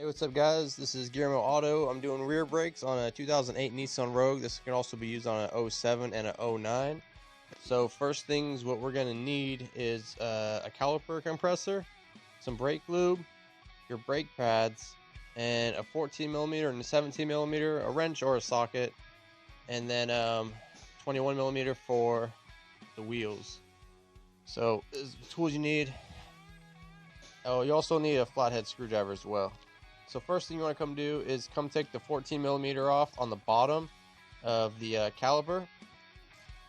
Hey, what's up guys? This is gearmoauto. I'm doing rear brakes on a 2008 Nissan Rouge. This can also be used on a 07 and a 09. So first things what we're going to need is a caliper compressor, some brake lube, your brake pads, and a 14mm and a 17mm, a wrench or a socket, and then 21mm for the wheels. So this is the tools you need. Oh, you also need a flathead screwdriver as well. So first thing you want to come do is come take the 14mm off on the bottom of the caliper.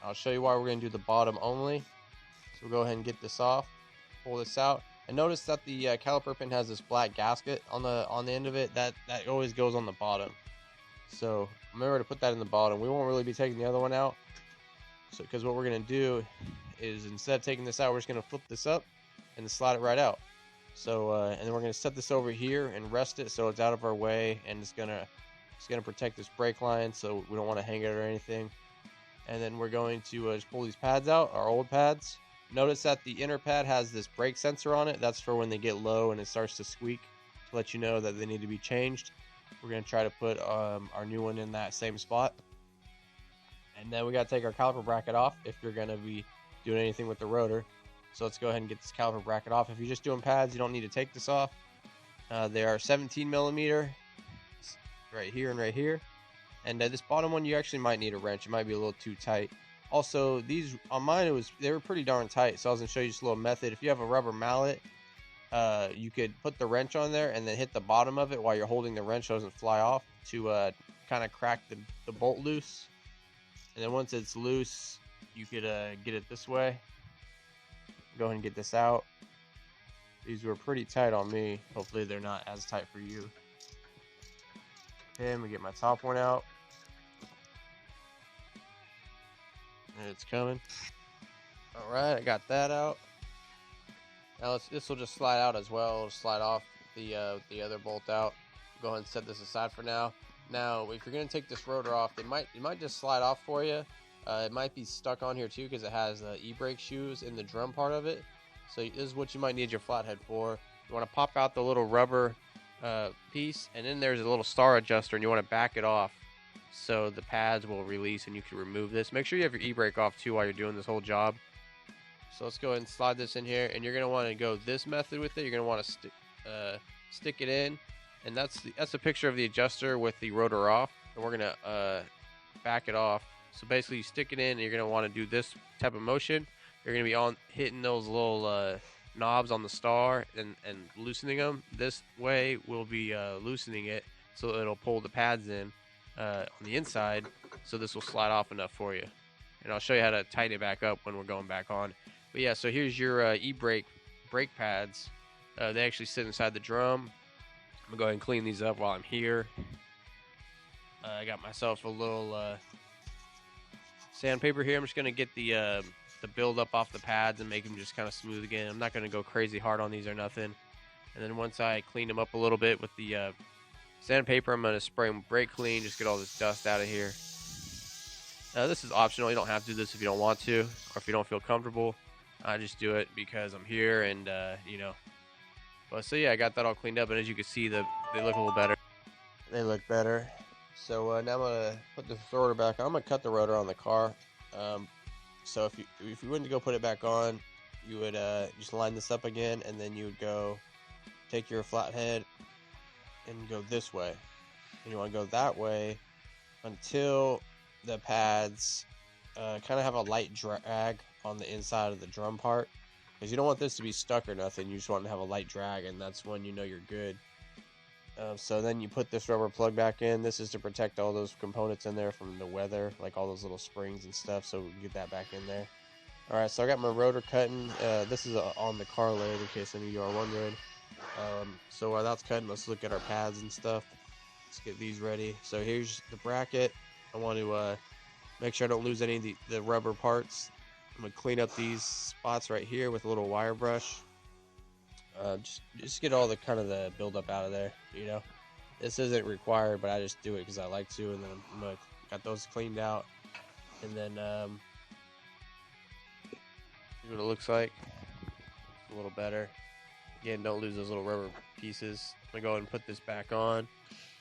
I'll show you why we're going to do the bottom only. So we'll go ahead and get this off, pull this out, and notice that the caliper pin has this black gasket on the end of it. That always goes on the bottom. So remember to put that in the bottom. We won't really be taking the other one out. So because what we're going to do is instead of taking this out, we're just going to flip this up and slide it right out. So and then we're going to set this over here and rest it so it's out of our way, and it's gonna protect this brake line, so we don't want to hang it or anything. And then we're going to just pull these pads out, our old pads. Notice that the inner pad has this brake sensor on it. That's for when they get low and it starts to squeak, to let you know that they need to be changed. We're going to try to put our new one in that same spot. And then we got to take our caliper bracket off if you're going to be doing anything with the rotor. So let's go ahead and get this caliper bracket off. If you're just doing pads, you don't need to take this off. They are 17mm right here and right here. And this bottom one, you actually might need a wrench. It might be a little too tight. Also, these on mine, they were pretty darn tight. So I was going to show you just a little method. If you have a rubber mallet, you could put the wrench on there and then hit the bottom of it while you're holding the wrench so it doesn't fly off, to kind of crack the bolt loose. And then once it's loose, you could get it this way. Go ahead and get this out. These were pretty tight on me. Hopefully they're not as tight for you. Okay, let me get my top one out. And it's coming. Alright, I got that out. Now this will just slide out as well. It'll slide off the other bolt out. Go ahead and set this aside for now. Now, if you're going to take this rotor off, it might just slide off for you. It might be stuck on here too because it has e-brake shoes in the drum part of it. So this is what you might need your flathead for. You want to pop out the little rubber piece, and then there's a little star adjuster, and you want to back it off so the pads will release and you can remove this. Make sure you have your e-brake off too while you're doing this whole job. So let's go ahead and slide this in here, and you're going to want to go this method with it. You're going to want to stick it in, and that's a picture of the adjuster with the rotor off, and we're going to back it off. So basically you stick it in and you're going to want to do this type of motion. You're going to be hitting those little knobs on the star and loosening them. This way we'll be loosening it so it'll pull the pads in on the inside, so this will slide off enough for you. And I'll show you how to tighten it back up when we're going back on. But yeah, so here's your brake pads. They actually sit inside the drum. I'm going to go ahead and clean these up while I'm here. I got myself a little sandpaper here. I'm just going to get the build up off the pads and make them just kind of smooth again. I'm not going to go crazy hard on these or nothing. And then once I clean them up a little bit with the sandpaper, I'm going to spray them brake clean, just get all this dust out of here. This is optional. You don't have to do this if you don't want to, or if you don't feel comfortable. I just do it because I'm here, and you know. But so yeah, I got that all cleaned up, and as you can see, they look a little better. They look better. So now I'm gonna put the rotor back on. I'm gonna cut the rotor on the car. So if you went to go put it back on, you would just line this up again, and then you would go take your flathead and go this way. And you want to go that way until the pads kind of have a light drag on the inside of the drum part, because you don't want this to be stuck or nothing. You just want to have a light drag, and that's when you know you're good. So then you put this rubber plug back in. This is to protect all those components in there from the weather, like all those little springs and stuff, so we can get that back in there. Alright, so I got my rotor cutting. This is on the car lathe, in case any of you are wondering. So while that's cutting, let's look at our pads and stuff. Let's get these ready. So here's the bracket. I want to make sure I don't lose any of the rubber parts. I'm going to clean up these spots right here with a little wire brush. Just get all the kind of the buildup out of there, you know. This isn't required, but I just do it because I like to. And then I'm gonna got those cleaned out, and then see what it looks like. A little better. Again, don't lose those little rubber pieces. I'm gonna go ahead and put this back on.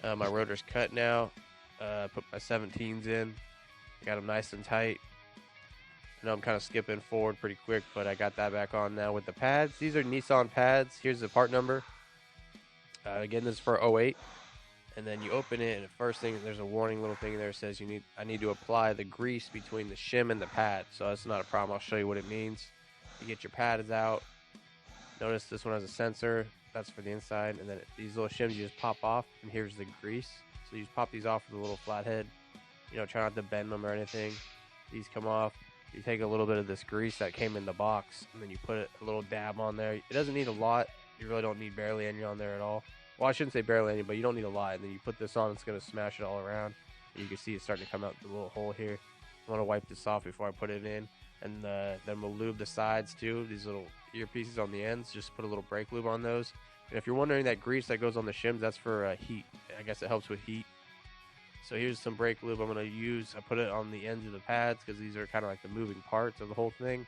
My rotor's cut now. Put my 17s in. I got them nice and tight. I know I'm kind of skipping forward pretty quick, but I got that back on now with the pads. These are Nissan pads. Here's the part number. Again, this is for 08. And then you open it, and the first thing, there's a warning little thing there that says I need to apply the grease between the shim and the pad. So that's not a problem. I'll show you what it means. You get your pads out. Notice this one has a sensor. That's for the inside. And then these little shims you just pop off, and here's the grease. So you just pop these off with a little flathead. You know, try not to bend them or anything. These come off. You take a little bit of this grease that came in the box, and then you put a little dab on there. It doesn't need a lot. You really don't need barely any on there at all. Well, I shouldn't say barely any, but you don't need a lot. And then you put this on, it's going to smash it all around. And you can see it starting to come out the little hole here. I want to wipe this off before I put it in. And then we'll lube the sides too. These little earpieces on the ends, just put a little brake lube on those. And if you're wondering, that grease that goes on the shims, that's for heat. I guess it helps with heat. So here's some brake lube I'm going to use. I put it on the ends of the pads because these are kind of like the moving parts of the whole thing.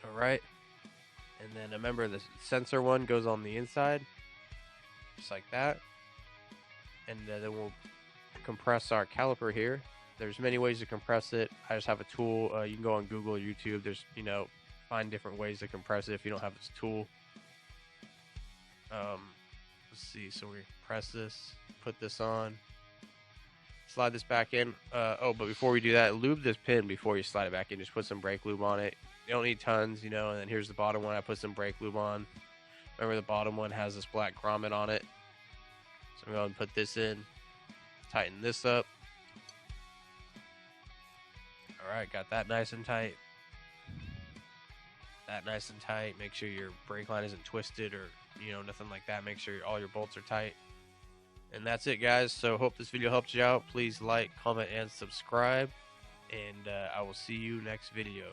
All right. And then remember, the sensor one goes on the inside. Just like that. And then we'll compress our caliper here. There's many ways to compress it. I just have a tool. You can go on Google or YouTube. There's, find different ways to compress it if you don't have this tool. Let's see. So we press this, put this on, slide this back in. But before we do that, lube this pin before you slide it back in. Just put some brake lube on it. You don't need tons, and then here's the bottom one. I put some brake lube on. Remember, the bottom one has this black grommet on it. So I'm going to put this in, tighten this up. All right, got that nice and tight. That nice and tight. Make sure your brake line isn't twisted or, nothing like that. Make sure all your bolts are tight. And that's it, guys. So hope this video helped you out. Please like, comment, and subscribe. And I will see you next video.